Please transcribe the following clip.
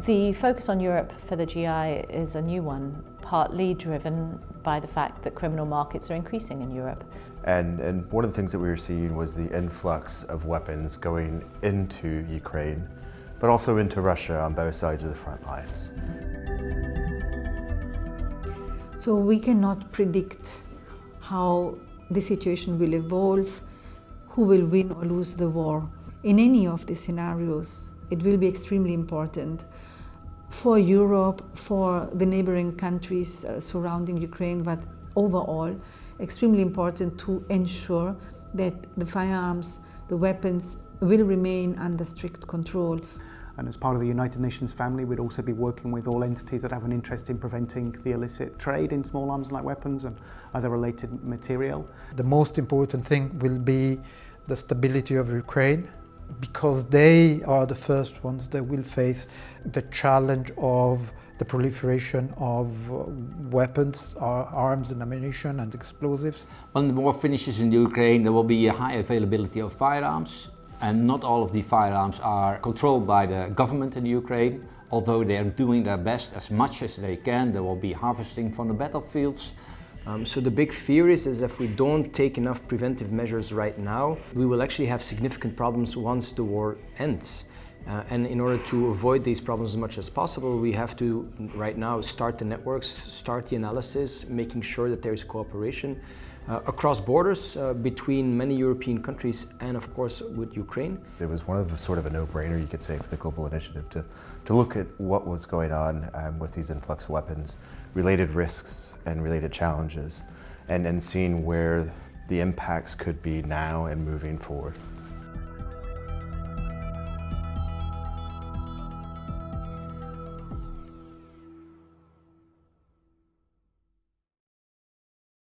The focus on Europe for the GI is a new one, partly driven by the fact that criminal markets are increasing in Europe. And one of the things that we were seeing was the influx of weapons going into Ukraine, but also into Russia on both sides of the front lines. So we cannot predict how the situation will evolve, who will win or lose the war. In any of the scenarios, it will be extremely important for Europe, for the neighboring countries surrounding Ukraine, but overall, extremely important to ensure that the firearms, the weapons will remain under strict control. And as part of the United Nations family, we'd also be working with all entities that have an interest in preventing the illicit trade in small arms and light weapons and other related material. The most important thing will be the stability of Ukraine, because they are the first ones that will face the challenge of the proliferation of weapons, arms and ammunition and explosives. When the war finishes in Ukraine, there will be a high availability of firearms, and not all of the firearms are controlled by the government in Ukraine. Although they are doing their best as much as they can, there will be harvesting from the battlefields. So the big fear is if we don't take enough preventive measures right now, we will actually have significant problems once the war ends. And in order to avoid these problems as much as possible, we have to right now start the networks, start the analysis, making sure that there is cooperation across borders between many European countries and of course with Ukraine. It was one of sort of a no-brainer, you could say, for the global initiative to look at what was going on with these influx weapons, related risks and related challenges, and seeing where the impacts could be now and moving forward.